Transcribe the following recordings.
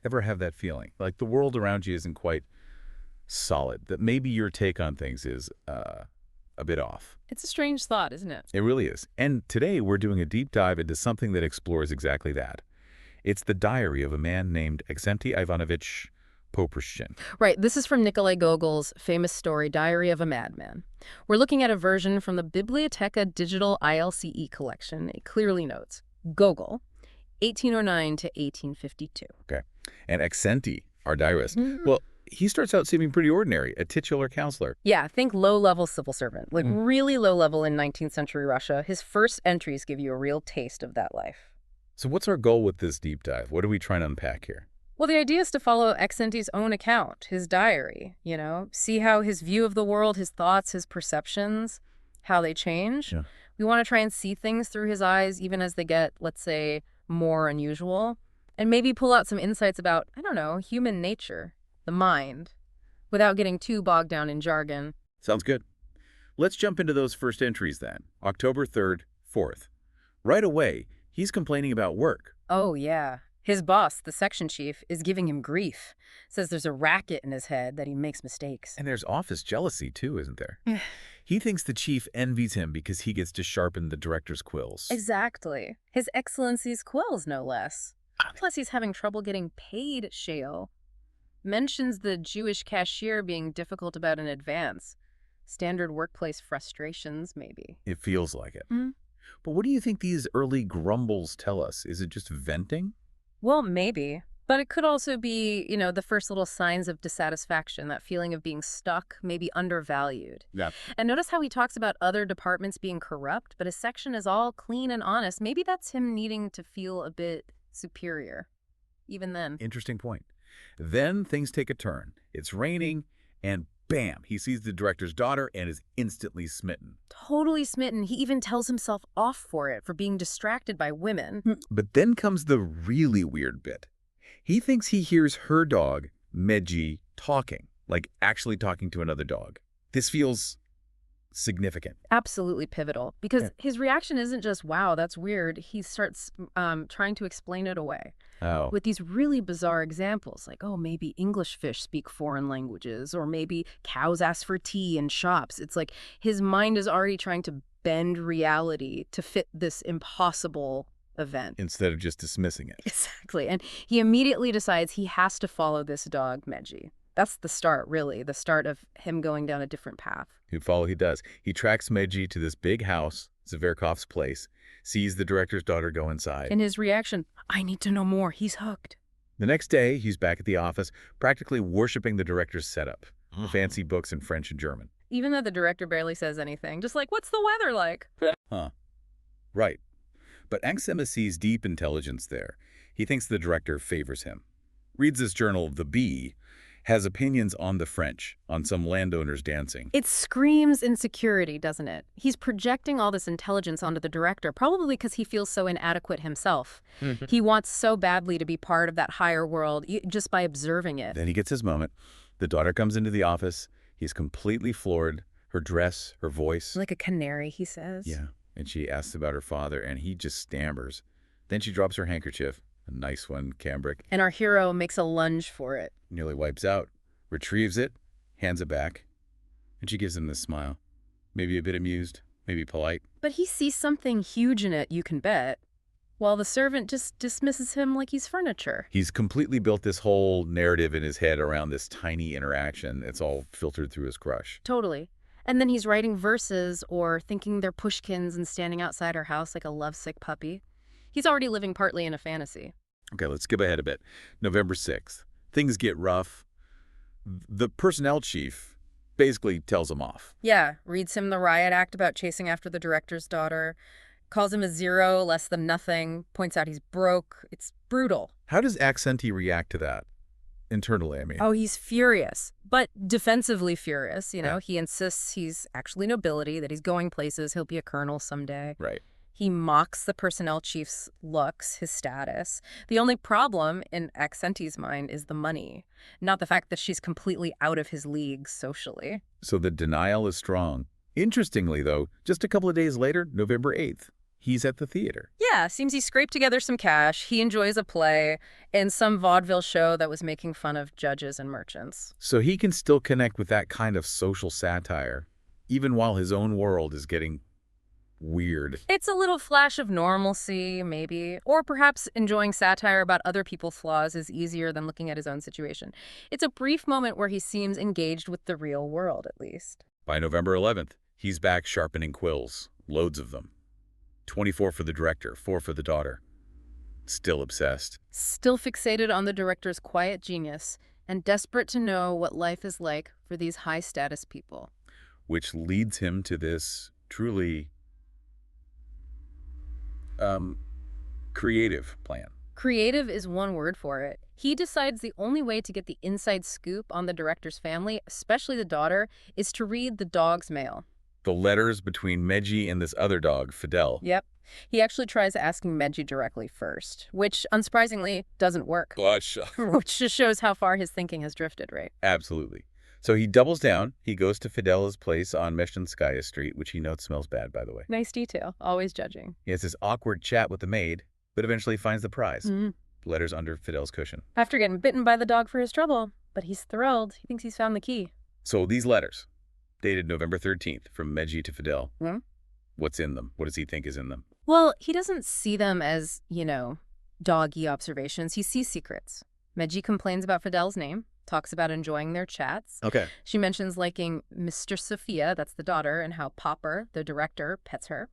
Ever have that feeling? Like the world around you isn't quite solid, that maybe your take on things is a bit off. It's a strange thought, isn't it? It really is. And today we're doing a deep dive into something that explores exactly that. It's the diary of a man named Aksenti Ivanovich Poprishchin. Right, this is from Nikolai Gogol's famous story, Diary of a Madman. We're looking at a version from the Biblioteca Digital ILCE collection. It clearly notes, Gogol, 1809 to 1852. Okay. And Aksenti, our diarist, Mhm. well, he starts out seeming pretty ordinary, a titular counselor. Yeah, think low-level civil servant, like really low-level in 19th century Russia. His first entries give you a real taste of that life. So what's our goal with this deep dive? What are we trying to unpack here? Well, the idea is to follow Aksenti's own account, his diary, see how his view of the world, his thoughts, his perceptions, how they change. Yeah. We want to try and see things through his eyes, even as they get, let's say, more unusual, and maybe pull out some insights about, I don't know, human nature, the mind, without getting too bogged down in jargon. Sounds good. Let's jump into those first entries then. October 3rd, 4th. Right away, he's complaining about work. Oh, yeah. His boss, the section chief, is giving him grief. Says there's a racket in his head, that he makes mistakes. And there's office jealousy too, isn't there? He thinks the chief envies him because he gets to sharpen the director's quills. Exactly. His Excellency's quills, no less. Plus, he's having trouble getting paid, Shale. Mentions the Jewish cashier being difficult about an advance. Standard workplace frustrations, maybe. It feels like it. Mm. But what do you think these early grumbles tell us? Is it just venting? Well, maybe. But it could also be, the first little signs of dissatisfaction, that feeling of being stuck, maybe undervalued. Yeah. And notice how he talks about other departments being corrupt, but his section is all clean and honest. Maybe that's him needing to feel a bit superior, even then. Interesting point. Then things take a turn. It's raining, and bam, he sees the director's daughter and is instantly smitten. Totally smitten. He even tells himself off for it, for being distracted by women. But then comes the really weird bit. He thinks he hears her dog, Medji, talking, like actually talking to another dog. This feels significant. Absolutely pivotal, because his reaction isn't just, wow, that's weird. He starts trying to explain it away Oh. with these really bizarre examples, like, oh, maybe English fish speak foreign languages, or maybe cows ask for tea in shops. It's like his mind is already trying to bend reality to fit this impossible event. Instead of just dismissing it. Exactly. And he immediately decides he has to follow this dog, Medji. That's the start, really, the start of him going down a different path. He does. He tracks Medji to this big house, Zverkov's place, sees the director's daughter go inside. And his reaction, I need to know more. He's hooked. The next day, he's back at the office, practically worshiping the director's setup. Fancy books in French and German. Even though the director barely says anything, just like, what's the weather like? Huh. Right. But Aksema sees deep intelligence there. He thinks the director favors him. Reads this journal of the Bee, has opinions on the French, on some landowners dancing. It screams insecurity, doesn't it? He's projecting all this intelligence onto the director, probably because he feels so inadequate himself. He wants so badly to be part of that higher world just by observing it. Then he gets his moment. The daughter comes into the office. He's completely floored. Her dress, her voice. Like a canary, he says. Yeah. And she asks about her father, and he just stammers. Then she drops her handkerchief. A nice one, cambric. And our hero makes a lunge for it. Nearly wipes out, retrieves it, hands it back. And she gives him this smile. Maybe a bit amused, maybe polite. But he sees something huge in it, you can bet, while the servant just dismisses him like he's furniture. He's completely built this whole narrative in his head around this tiny interaction. It's all filtered through his crush. Totally. And then he's writing verses or thinking they're pushkins and standing outside her house like a lovesick puppy. He's already living partly in a fantasy. Okay, let's skip ahead a bit. November 6th. Things get rough. The personnel chief basically tells him off. Yeah, reads him the riot act about chasing after the director's daughter, calls him a zero, less than nothing, points out he's broke. It's brutal. How does Aksenti react to that? Internally, I mean. Oh, he's furious, but defensively furious. Yeah. He insists he's actually nobility, that he's going places, he'll be a colonel someday. Right. He mocks the personnel chief's looks, his status. The only problem, in Aksenti's mind, is the money, not the fact that she's completely out of his league socially. So the denial is strong. Interestingly, though, just a couple of days later, November 8th, he's at the theater. Yeah, seems he scraped together some cash, he enjoys a play, and some vaudeville show that was making fun of judges and merchants. So he can still connect with that kind of social satire, even while his own world is getting weird. It's a little flash of normalcy, maybe, or perhaps enjoying satire about other people's flaws is easier than looking at his own situation. It's a brief moment where he seems engaged with the real world, at least. By November 11th, he's back sharpening quills, loads of them. 24 for the director, 4 for the daughter. Still obsessed. Still fixated on the director's quiet genius and desperate to know what life is like for these high-status people. Which leads him to this truly creative plan. Creative is one word for it. He decides the only way to get the inside scoop on the director's family, especially the daughter, is to read the dog's mail. The letters between Medji and this other dog, Fidel. Yep. He actually tries asking Medji directly first, which, unsurprisingly, doesn't work. Which just shows how far his thinking has drifted, right? Absolutely. So he doubles down. He goes to Fidel's place on Meshchanskaya Street, which he notes smells bad, by the way. Nice detail. Always judging. He has this awkward chat with the maid, but eventually finds the prize. Mm-hmm. Letters under Fidel's cushion. After getting bitten by the dog for his trouble, but he's thrilled. He thinks he's found the key. So these letters, dated November 13th, from Medji to Fidel. Hmm? What's in them? What does he think is in them? Well, he doesn't see them as, doggy observations. He sees secrets. Medji complains about Fidel's name, talks about enjoying their chats. Okay. She mentions liking Mr. Sophia, that's the daughter, and how Popper, the director, pets her.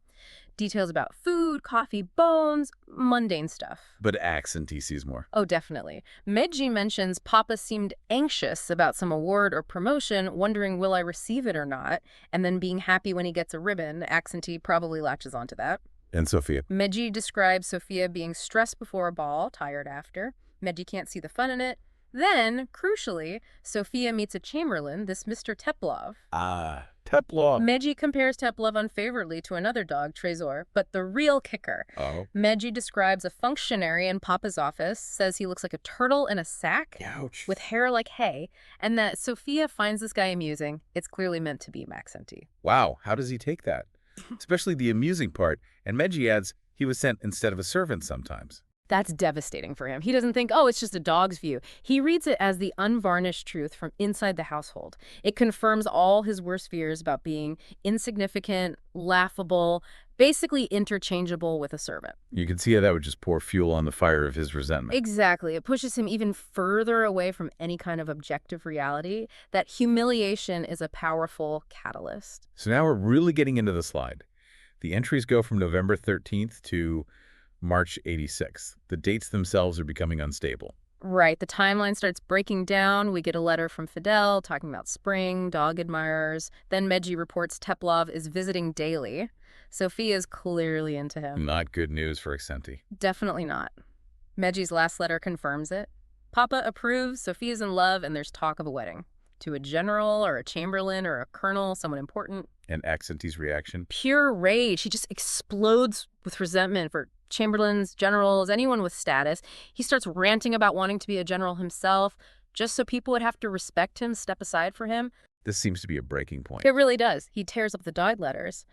Details about food, coffee, bones, mundane stuff. But accent he sees more. Oh, definitely. Medji mentions Papa seemed anxious about some award or promotion, wondering will I receive it or not, and then being happy when he gets a ribbon. Accentee probably latches onto that. And Sophia. Medji describes Sophia being stressed before a ball, tired after. Medji can't see the fun in it. Then, crucially, Sophia meets a chamberlain, this Mr. Teplov. Ah, Teplov. Medji compares Teplov unfavorably to another dog, Trezor, but the real kicker. Oh. Medji describes a functionary in Papa's office, says he looks like a turtle in a sack Ouch. with hair like hay, and that Sophia finds this guy amusing. It's clearly meant to be Maxenti. Wow, how does he take that? Especially the amusing part. And Medji adds he was sent instead of a servant sometimes. That's devastating for him. He doesn't think, oh, it's just a dog's view. He reads it as the unvarnished truth from inside the household. It confirms all his worst fears about being insignificant, laughable, basically interchangeable with a servant. You can see how that would just pour fuel on the fire of his resentment. Exactly. It pushes him even further away from any kind of objective reality. That humiliation is a powerful catalyst. So now we're really getting into the slide. The entries go from November 13th to March 86th. The dates themselves are becoming unstable. Right. The timeline starts breaking down. We get a letter from Fidel talking about spring, dog admirers. Then Medji reports Teplov is visiting daily. Sophia is clearly into him. Not good news for Accenti. Definitely not. Medji's last letter confirms it. Papa approves, Sophia's in love, and there's talk of a wedding. To a general or a chamberlain or a colonel, someone important. And Accenti's reaction? Pure rage. He just explodes with resentment for chamberlains, generals, anyone with status. He starts ranting about wanting to be a general himself, just so people would have to respect him, step aside for him. This seems to be a breaking point. It really does. He tears up the dog letters.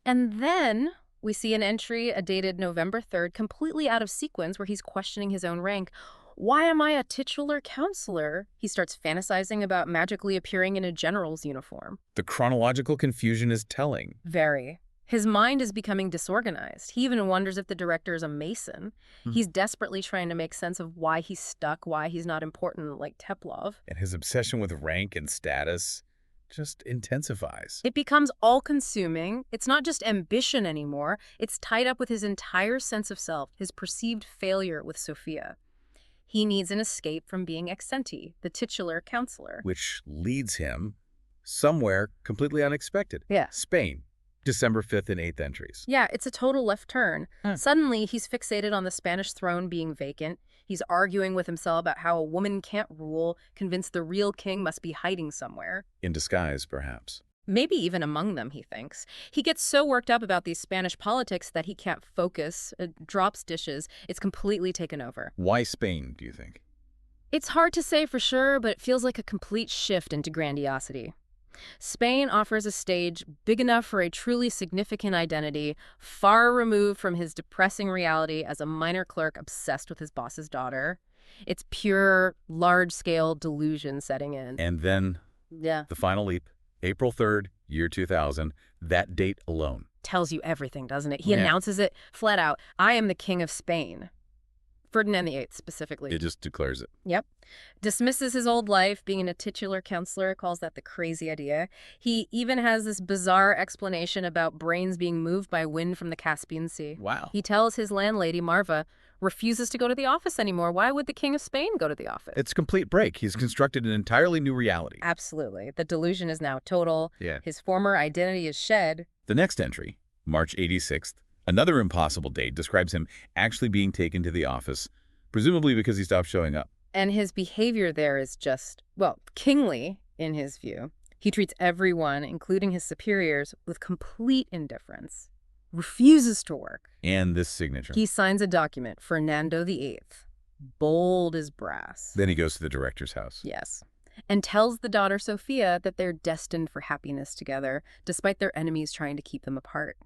And then we see an entry dated November 3rd, completely out of sequence, where he's questioning his own rank. Why am I a titular counselor? He starts fantasizing about magically appearing in a general's uniform. The chronological confusion is telling. Very. His mind is becoming disorganized. He even wonders if the director is a Mason. He's desperately trying to make sense of why he's stuck, why he's not important like Teplov. And his obsession with rank and status just intensifies. It becomes all-consuming. It's not just ambition anymore. It's tied up with his entire sense of self, his perceived failure with Sophia. He needs an escape from being Accenti, the titular counselor. Which leads him somewhere completely unexpected. Yeah. Spain, December 5th and 8th entries. Yeah, it's a total left turn. Suddenly, he's fixated on the Spanish throne being vacant. He's arguing with himself about how a woman can't rule, convinced the real king must be hiding somewhere. In disguise, perhaps. Maybe even among them, he thinks. He gets so worked up about these Spanish politics that he can't focus, drops dishes. It's completely taken over. Why Spain, do you think? It's hard to say for sure, but it feels like a complete shift into grandiosity. Spain offers a stage big enough for a truly significant identity, far removed from his depressing reality as a minor clerk obsessed with his boss's daughter. It's pure, large-scale delusion setting in. And then Yeah. the final leap, April 3rd, year 2000, that date alone. Tells you everything, doesn't it? He Yeah. announces it flat out. I am the king of Spain. Ferdinand VIII, specifically. It just declares it. Yep. Dismisses his old life, being a titular counselor, calls that the crazy idea. He even has this bizarre explanation about brains being moved by wind from the Caspian Sea. Wow. He tells his landlady, Marva, refuses to go to the office anymore. Why would the King of Spain go to the office? It's a complete break. He's constructed an entirely new reality. Absolutely. The delusion is now total. Yeah. His former identity is shed. The next entry, March 86th, another impossible date, describes him actually being taken to the office, presumably because he stopped showing up. And his behavior there is just, well, kingly in his view. He treats everyone, including his superiors, with complete indifference. Refuses to work. And this signature. He signs a document, Fernando VIII, bold as brass. Then he goes to the director's house. Yes. And tells the daughter Sophia that they're destined for happiness together, despite their enemies trying to keep them apart.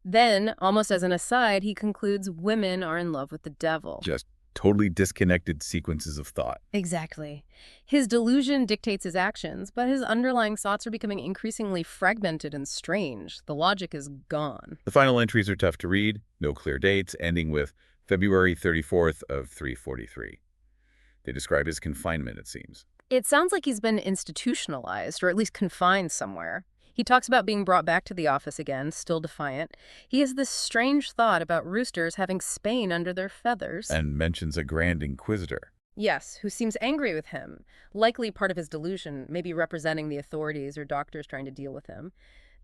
Then, almost as an aside, he concludes women are in love with the devil. Just totally disconnected sequences of thought. Exactly. His delusion dictates his actions, but his underlying thoughts are becoming increasingly fragmented and strange. The logic is gone. The final entries are tough to read, no clear dates, ending with February 34th of 343. They describe his confinement, it seems. It sounds like he's been institutionalized, or at least confined somewhere. He talks about being brought back to the office again, still defiant. He has this strange thought about roosters having Spain under their feathers. And mentions a grand inquisitor. Yes, who seems angry with him, likely part of his delusion, maybe representing the authorities or doctors trying to deal with him.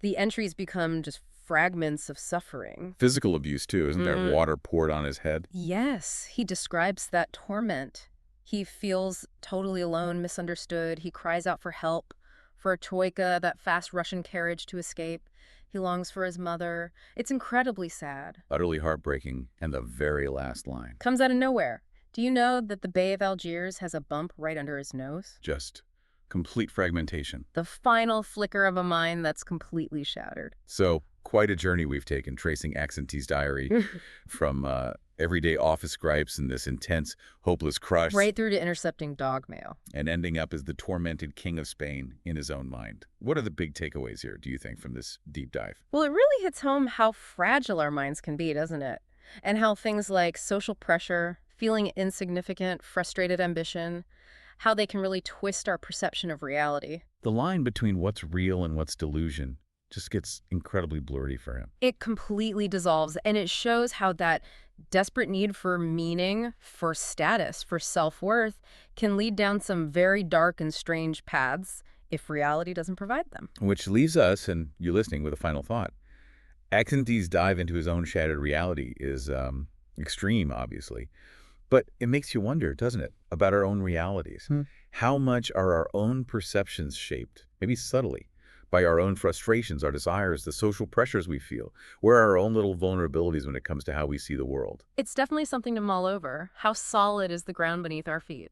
The entries become just fragments of suffering. Physical abuse, too. Isn't there water poured on his head? Yes, he describes that torment. He feels totally alone, misunderstood. He cries out for help, for a troika, that fast Russian carriage to escape. He longs for his mother. It's incredibly sad. Utterly heartbreaking. And the very last line. Comes out of nowhere. Do you know that the Bay of Algiers has a bump right under his nose? Just complete fragmentation. The final flicker of a mind that's completely shattered. So, quite a journey we've taken, tracing Accentee's diary from everyday office gripes and this intense, hopeless crush. Right through to intercepting dog mail. And ending up as the tormented king of Spain in his own mind. What are the big takeaways here, do you think, from this deep dive? Well, it really hits home how fragile our minds can be, doesn't it? And how things like social pressure, feeling insignificant, frustrated ambition, how they can really twist our perception of reality. The line between what's real and what's delusion just gets incredibly blurry for him. It completely dissolves, and it shows how that desperate need for meaning, for status, for self-worth can lead down some very dark and strange paths if reality doesn't provide them. Which leaves us, and you listening, with a final thought. Accentee's dive into his own shattered reality is extreme, obviously. But it makes you wonder, doesn't it, about our own realities? How much are our own perceptions shaped, maybe subtly, by our own frustrations, our desires, the social pressures we feel? Where are our own little vulnerabilities when it comes to how we see the world? It's definitely something to mull over. How solid is the ground beneath our feet?